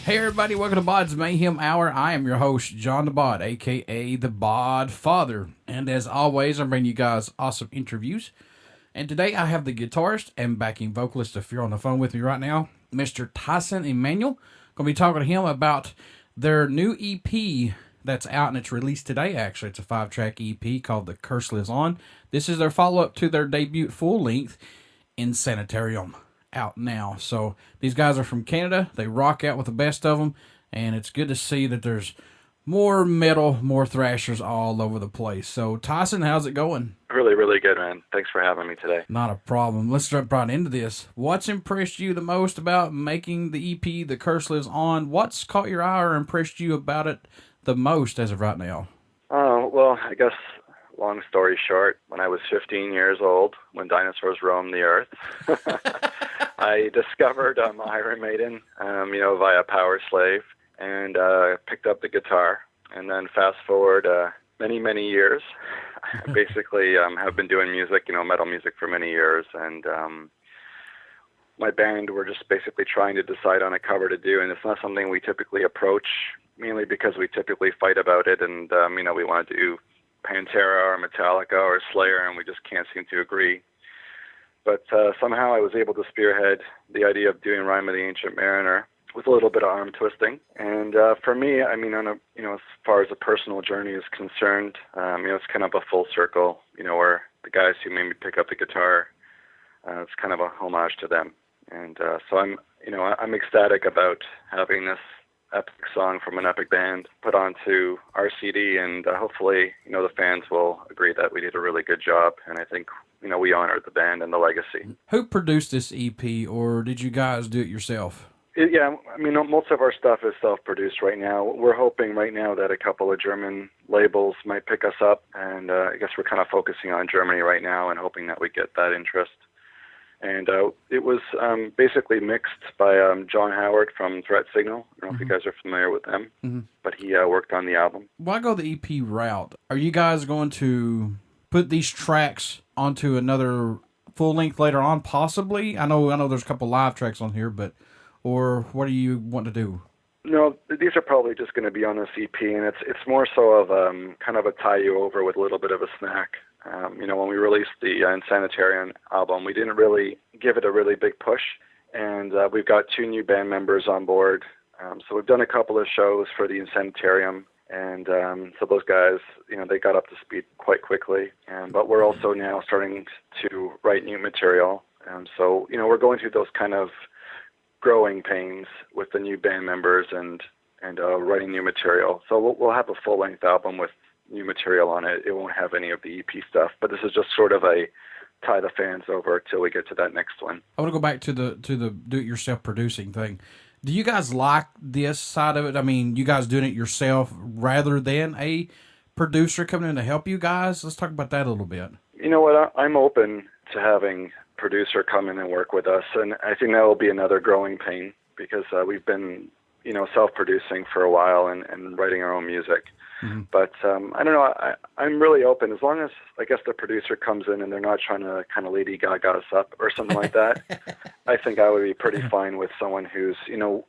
Hey everybody, welcome to BODS Mayhem Hour. I am your host, John the Bod, aka the Bod Father. And as always, I'm bringing you guys awesome interviews. And today I have the guitarist and backing vocalist of Phear on the phone with me right now, Mr. Tyson Emanuel. Going to be talking to him about their new EP that's out and it's released today, actually. It's a 5-track EP called The Curse Lives On. This is their follow-up to their debut full-length, Insanitarium, out now. So these guys are from Canada. They rock out with the best of them, and it's good to see that there's more metal, more thrashers all over the place. So Tyson, how's it going? Really good, man. Thanks for having me today. Not a problem. Let's jump right into this. What's impressed you the most about making the EP, The Curse Lives On? What's caught your eye or impressed you about it the most as of right now? Oh, well, I guess, long story short, when I was 15 years old, when dinosaurs roamed the earth, I discovered Iron Maiden, via Power Slave, and picked up the guitar. And then fast forward many years, I basically have been doing music, metal music for many years, and my band were just basically trying to decide on a cover to do, and it's not something we typically approach, mainly because we typically fight about it, and, we want to do Pantera or Metallica or Slayer, and we just can't seem to agree. But somehow I was able to spearhead the idea of doing Rime of the Ancient Mariner with a little bit of arm twisting. And for me, as far as the personal journey is concerned, it's kind of a full circle, where the guys who made me pick up the guitar, it's kind of a homage to them. And so I'm ecstatic about having this epic song from an epic band put onto our CD, and hopefully, the fans will agree that we did a really good job. And I think, we honored the band and the legacy. Who produced this EP, or did you guys do it yourself? Most of our stuff is self-produced right now. We're hoping right now that a couple of German labels might pick us up, and I guess we're kind of focusing on Germany right now and hoping that we get that interest. And it was basically mixed by John Howard from Threat Signal. I don't know if you guys are familiar with them, but he worked on the album. Why go the EP route? Are you guys going to put these tracks onto another full length later on, possibly? I know there's a couple live tracks on here, or what do you want to do? No, these are probably just going to be on this EP, and it's more so of kind of a tie you over with a little bit of a snack. When we released the Insanitarium album, we didn't really give it a really big push, and we've got 2 new band members on board. So we've done a couple of shows for the Insanitarium, and so those guys, they got up to speed quite quickly. But we're also now starting to write new material. So, we're going through those kind of growing pains with the new band members and writing new material. So we'll have a full-length album with new material on it. It won't have any of the EP stuff, but this is just sort of a tie the fans over till we get to that next one. I want to go back to the do-it-yourself producing thing. Do you guys like this side of it? I mean, you guys doing it yourself rather than a producer coming in to help you guys? Let's talk about that a little bit. You know what? I'm open to having a producer come in and work with us, and I think that will be another growing pain because we've been, self-producing for a while and writing our own music. Mm-hmm. But I don't know. I'm really open as long as I guess the producer comes in and they're not trying to kind of Lady Gaga us up or something like that. I think I would be pretty fine with someone who's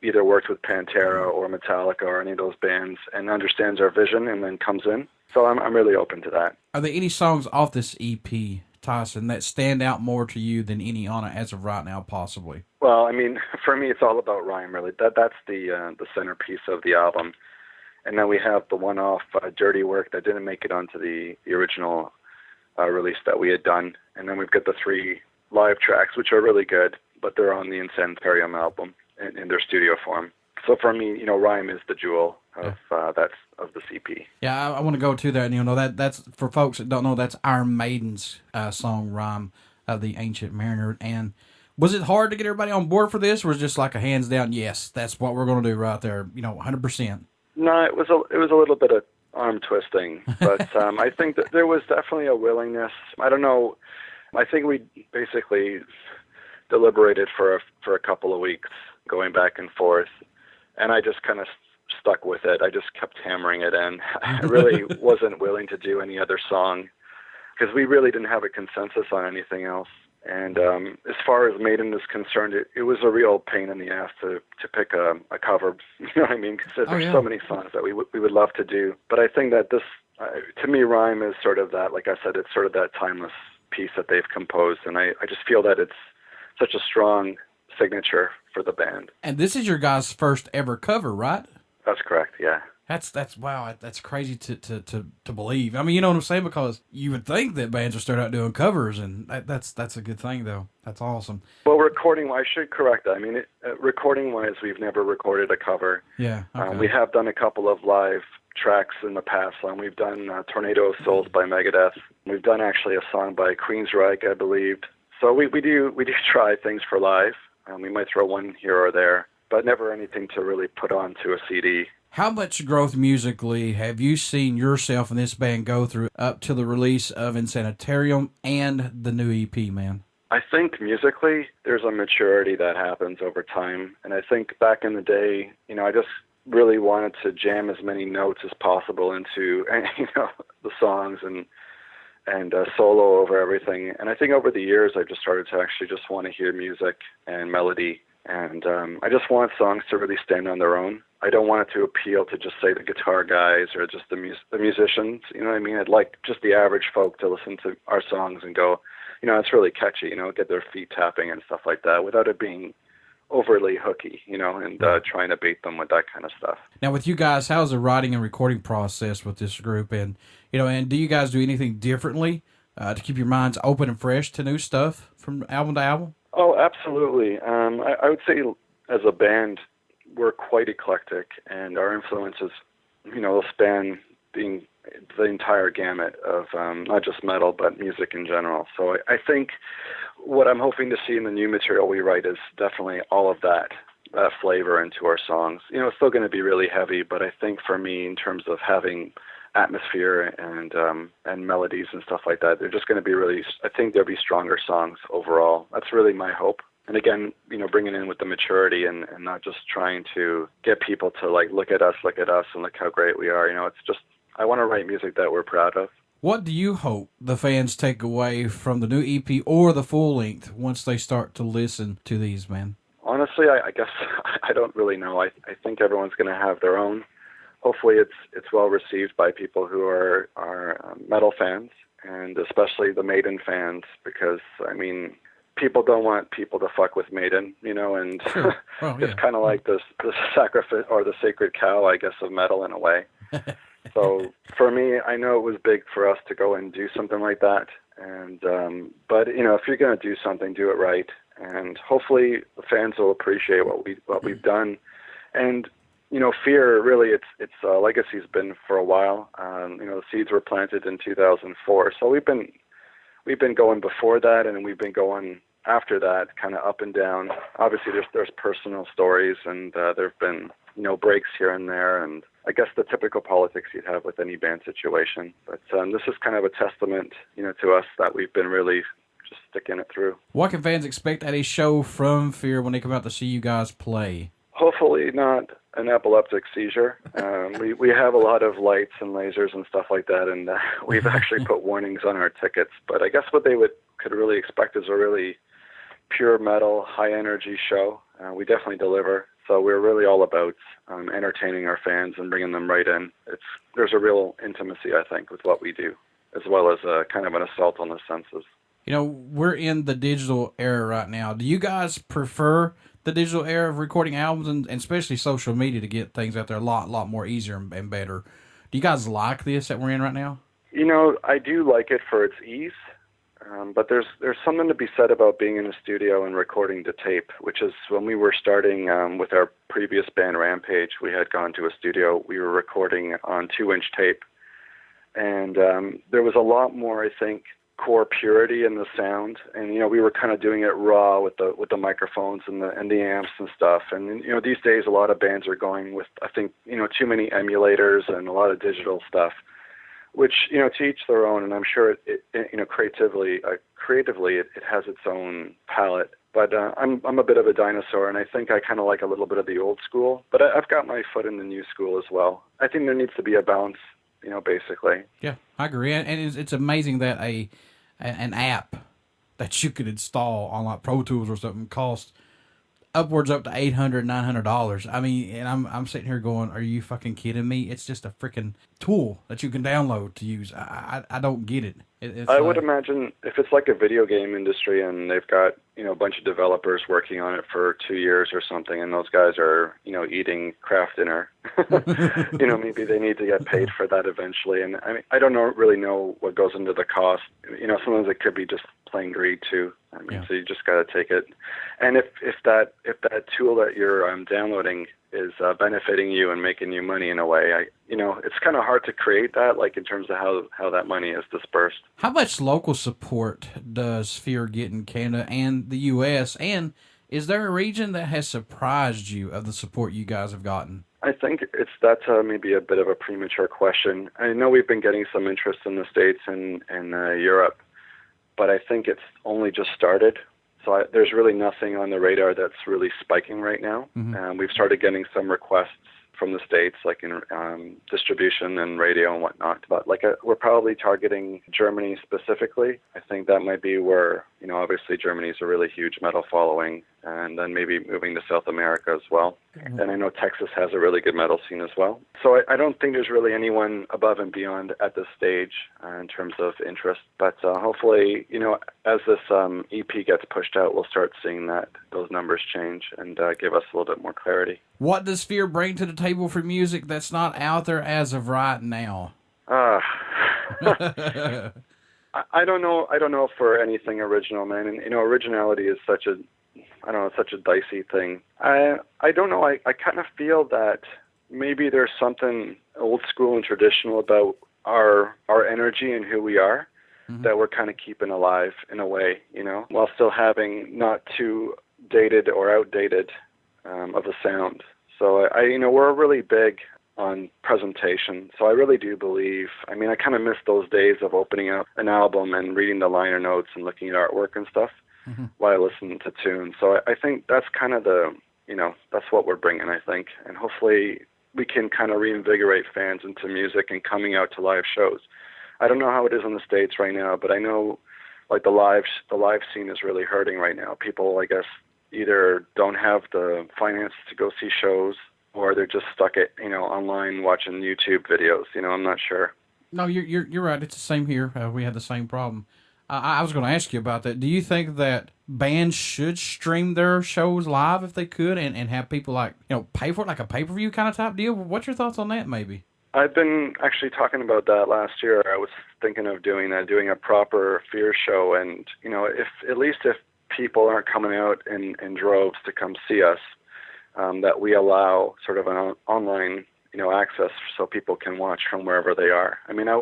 either worked with Pantera or Metallica or any of those bands and understands our vision and then comes in. So I'm really open to that. Are there any songs off this EP, Tyson, that stand out more to you than any on it as of right now, possibly? Well, for me, it's all about rhyme, really. That's the centerpiece of the album. And then we have the one-off Dirty Work that didn't make it onto the original release that we had done. And then we've got the 3 live tracks, which are really good, but they're on the Insanitarium album in their studio form. So for me, rhyme is the jewel of the CP. Yeah, I want to go to that. And, that's for folks that don't know, that's Iron Maiden's song Rime of the Ancient Mariner. And was it hard to get everybody on board for this, or was it just like a hands down, yes, that's what we're going to do right there, 100%? No, it was a little bit of arm twisting, but I think that there was definitely a willingness. I don't know. I think we basically deliberated for a couple of weeks, going back and forth, and I just kind of stuck with it. I just kept hammering it in. I really wasn't willing to do any other song because we really didn't have a consensus on anything else. And as far as Maiden is concerned, it was a real pain in the ass to pick a cover. You know what I mean? Because there's so many songs that we would love to do. But I think that this, to me, Rhyme is sort of that, like I said, it's sort of that timeless piece that they've composed. And I just feel that it's such a strong signature for the band. And this is your guys' first ever cover, right? That's correct, yeah. That's wow, that's crazy to believe. I mean, you know what I'm saying? Because you would think that bands would start out doing covers, and that's a good thing, though. That's awesome. Well, I should correct that. I mean, recording-wise, we've never recorded a cover. Yeah. Okay. We have done a couple of live tracks in the past. We've done Tornado of Souls by Megadeth. We've done actually a song by Queensryche, I believe. So we do try things for live. We might throw one here or there, but never anything to really put onto a CD. How much growth musically have you seen yourself and this band go through up to the release of Insanitarium and the new EP, man? I think musically there's a maturity that happens over time. And I think back in the day, I just really wanted to jam as many notes as possible into, the songs and solo over everything. And I think over the years I've just started to actually just want to hear music and melody. And I just want songs to really stand on their own. I don't want it to appeal to just, say, the guitar guys or just the musicians. You know what I mean? I'd like just the average folk to listen to our songs and go, it's really catchy, get their feet tapping and stuff like that without it being overly hooky, and trying to bait them with that kind of stuff. Now, with you guys, how's the writing and recording process with this group? And, and do you guys do anything differently to keep your minds open and fresh to new stuff from album to album? Oh, absolutely. I would say as a band, we're quite eclectic, and our influences, will span the entire gamut of not just metal, but music in general. So I think what I'm hoping to see in the new material we write is definitely all of that flavor into our songs. It's still going to be really heavy, but I think for me, in terms of having atmosphere and melodies and stuff like that, they're just going to be I think there'll be stronger songs overall. That's really my hope. And again, bringing in with the maturity and not just trying to get people to look at us and look how great we are. It's just, I want to write music that we're proud of. What do you hope the fans take away from the new EP or the full length once they start to listen to these, man? Honestly, I guess I don't really know. I think everyone's going to have their own. Hopefully it's well received by people who are metal fans, and especially the Maiden fans, because, people don't want people to fuck with Maiden, and sure. Well, yeah. It's kind of like the sacrifice or the sacred cow, I guess, of metal in a way. So for me, I know it was big for us to go and do something like that. And but if you're going to do something, do it right. And hopefully the fans will appreciate what we've done. And Phear, really, its legacy's been for a while. The seeds were planted in 2004, so we've been going before that, and we've been going after that, kind of up and down. Obviously, there's personal stories, and there've been breaks here and there, and I guess the typical politics you'd have with any band situation. But this is kind of a testament, to us that we've been really just sticking it through. What can fans expect at a show from Phear when they come out to see you guys play? Hopefully not an epileptic seizure. We have a lot of lights and lasers and stuff like that, and we've actually put warnings on our tickets. But I guess what they could really expect is a really pure metal, high-energy show. We definitely deliver. So we're really all about entertaining our fans and bringing them right in. There's a real intimacy, I think, with what we do, as well as kind of an assault on the senses. We're in the digital era right now. Do you guys prefer the digital era of recording albums and especially social media to get things out there a lot more easier and better? Do you guys like this that we're in right now? I do like it for its ease, but there's something to be said about being in a studio and recording to tape, which is when we were starting with our previous band Rampage, we had gone to a studio. We were recording on 2-inch tape, and there was a lot more, I think, core purity in the sound, and we were kind of doing it raw with the microphones and the amps and stuff. And these days a lot of bands are going with, I think, too many emulators and a lot of digital stuff, which to each their own. And I'm sure it creatively it has its own palette. But I'm a bit of a dinosaur, and I think I kind of like a little bit of the old school, but I've got my foot in the new school as well. I think there needs to be a balance, basically. Yeah, I agree. And it's amazing that an app that you could install on like Pro Tools or something cost upwards up to $800, $900. I mean, and I'm sitting here going, are you fucking kidding me? It's just a freaking tool that you can download to use. I don't get it. I would imagine if it's like a video game industry and they've got, a bunch of developers working on it for 2 years or something, and those guys are, eating craft dinner, maybe they need to get paid for that eventually. And I mean, I don't really know what goes into the cost. Sometimes it could be just plain greed too. I mean, so you just got to take it. And if that tool that you're downloading is benefiting you and making you money in a way, it's kind of hard to create that, like in terms of how that money is dispersed. How much local support does Phear get in Canada and the U.S.? And is there a region that has surprised you of the support you guys have gotten? I think that's maybe a bit of a premature question. I know we've been getting some interest in the States and Europe, but I think it's only just started. So there's really nothing on the radar that's really spiking right now. Mm-hmm. We've started getting some requests from the States, like in distribution and radio and whatnot. But we're probably targeting Germany specifically. I think that might be where, obviously Germany's a really huge metal following, and then maybe moving to South America as well. Mm-hmm. And I know Texas has a really good metal scene as well. So I don't think there's really anyone above and beyond at this stage in terms of interest. But hopefully, as this EP gets pushed out, we'll start seeing those numbers change and give us a little bit more clarity. What does Phear bring to the table for music that's not out there as of right now? I don't know. I don't know for anything original, man. And originality is such a dicey thing. I don't know. I kind of feel that maybe there's something old school and traditional about our energy and who we are, mm-hmm. that we're kind of keeping alive in a way, while still having not too dated or outdated of a sound. So we're really big on presentation. So I really do believe, I kind of miss those days of opening up an album and reading the liner notes and looking at artwork and stuff, mm-hmm. while listening to tunes. So I think that's kind of that's what we're bringing, I think. And hopefully we can kind of reinvigorate fans into music and coming out to live shows. I don't know how it is in the States right now, but I know the live scene is really hurting right now. People, I guess, either don't have the finance to go see shows, or they're just stuck at online watching YouTube videos. I'm not sure. No, you're right. It's the same here. We had the same problem. I was going to ask you about that. Do you think that bands should stream their shows live if they could, and have people pay for it, like a pay-per-view kind of type deal? What's your thoughts on that? Maybe. I've been actually talking about that last year. I was thinking of doing a proper Phear show, and if people aren't coming out in droves to come see us, that we allow sort of an online, access so people can watch from wherever they are.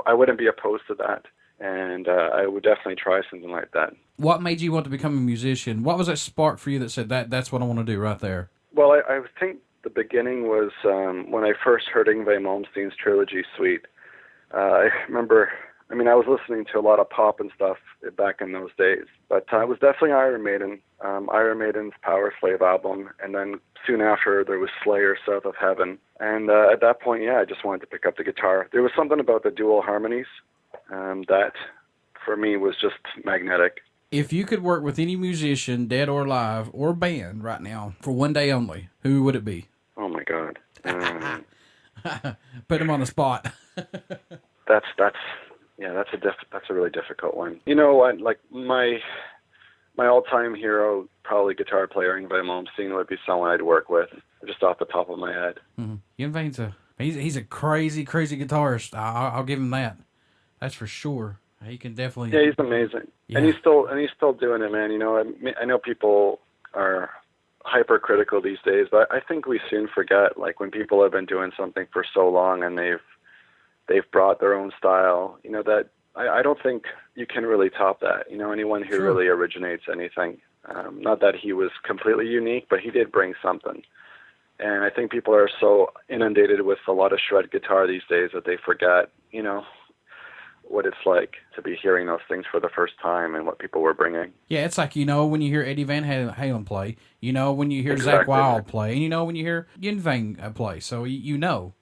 I wouldn't be opposed to that, and I would definitely try something like that. What made you want to become a musician? What was that spark for you that said that's what I want to do right there? Well, I think the beginning was when I first heard Yngwie Malmsteen's Trilogy Suite. I remember, I was listening to a lot of pop and stuff back in those days, but it was definitely Iron Maiden, Iron Maiden's Power Slave album, and then soon after there was Slayer, South of Heaven. And at that point, I just wanted to pick up the guitar. There was something about the dual harmonies that, for me, was just magnetic. If you could work with any musician, dead or alive, or band right now, for one day only, who would it be? Oh, my God. Put him on the spot. That's a really difficult one. You know what? Like my all-time hero, probably guitar player, Yngwie Malmsteen, would be someone I'd work with, just off the top of my head. Mm-hmm. Yngwie's he's a crazy guitarist. I'll give him that. That's for sure. He can definitely. Yeah, he's amazing, and he's still doing it, man. I know people are hypercritical these days, but I think we soon forget, like, when people have been doing something for so long and they've brought their own style, that I don't think you can really top that. Anyone who really originates anything, not that he was completely unique, but he did bring something. And I think people are so inundated with a lot of shred guitar these days that they forget, what it's like to be hearing those things for the first time and what people were bringing. Yeah, it's like, when you hear Eddie Van Halen play, when you hear Zakk Wylde play, and when you hear Yngwie play, so you know.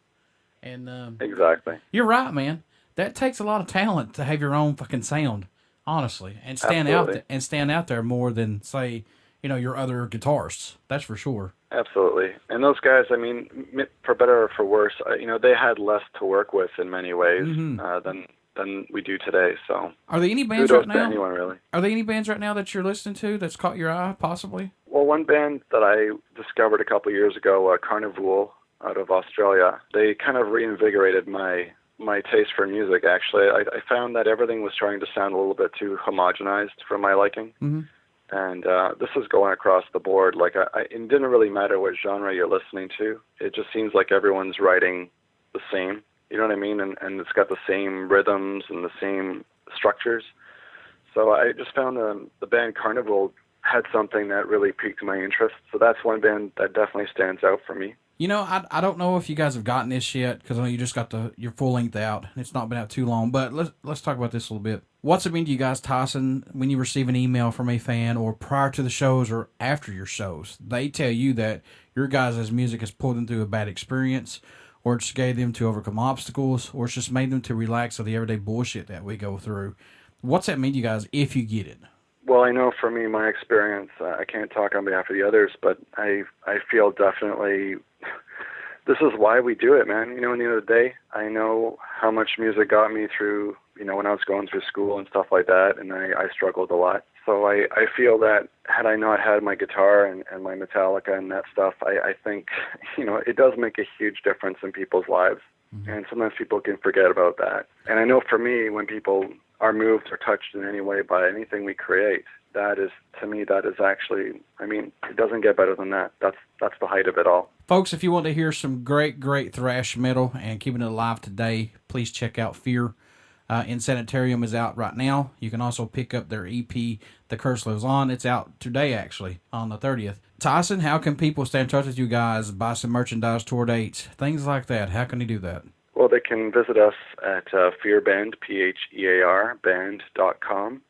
And exactly. You're right, man. That takes a lot of talent to have your own fucking sound. honestly, and Absolutely. stand out there more than, say, your other guitarists. That's for sure. Absolutely. And those guys, I mean, for better or for worse, they had less to work with in many ways than we do today. So are there any bands kudos right to now? anyone, really. Are there any bands right now that you're listening to that's caught your eye, possibly? Well, one band that I discovered a couple of years ago, Carnival out of Australia, they kind of reinvigorated my taste for music, actually. I found that everything was starting to sound a little bit too homogenized for my liking. Mm-hmm. And this is going across the board. Like, it didn't really matter what genre you're listening to. It just seems like everyone's writing the same. You know what I mean? And it's got the same rhythms and the same structures. So I just found the band Carnival had something that really piqued my interest. So that's one band that definitely stands out for me. I don't know if you guys have gotten this yet, because I know you just got your full length out. It's not been out too long, but let's talk about this a little bit. What's it mean to you guys, Tyson, when you receive an email from a fan, or prior to the shows or after your shows? They tell you that your guys' music has pulled them through a bad experience, or it's gave them to overcome obstacles, or it's just made them to relax of the everyday bullshit that we go through. What's that mean to you guys if you get it? Well, I know for me, my experience, I can't talk on behalf of the others, but I feel definitely this is why we do it, man. In the end of the day, I know how much music got me through, when I was going through school and stuff like that, and I struggled a lot. So I feel that had I not had my guitar and my Metallica and that stuff, I think, it does make a huge difference in people's lives. Mm-hmm. And sometimes people can forget about that. And I know for me, when people are moved or touched in any way by anything we create, that is actually, it doesn't get better than that. That's the height of it all. Folks, if you want to hear some great thrash metal and keeping it alive today, please check out Phear. Insanitarium is out right now. You can also pick up their EP, The Curse Lives On. It's out today, actually, on the 30th. Tyson, how can people stay in touch with you guys, buy some merchandise, tour dates, things like that? How can they do that? Well, they can visit us at Phearband, Phear band.com.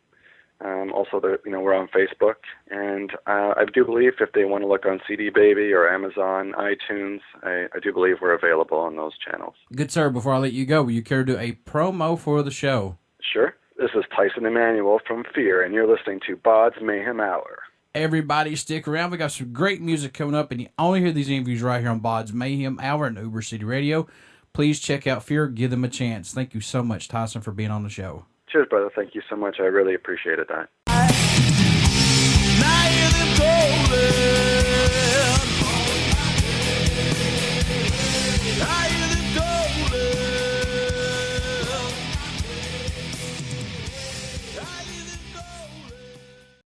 Also, we're on Facebook, and I do believe if they want to look on CD Baby or Amazon, iTunes, I do believe we're available on those channels. Good, sir. Before I let you go, will you care to do a promo for the show? Sure. This is Tyson Emanuel from Phear, and you're listening to BODS Mayhem Hour. Everybody stick around. We got some great music coming up, and you only hear these interviews right here on BODS Mayhem Hour and Uber City Radio. Please check out Phear. Give them a chance. Thank you so much, Tyson, for being on the show. Cheers, brother. Thank you so much. I really appreciated that.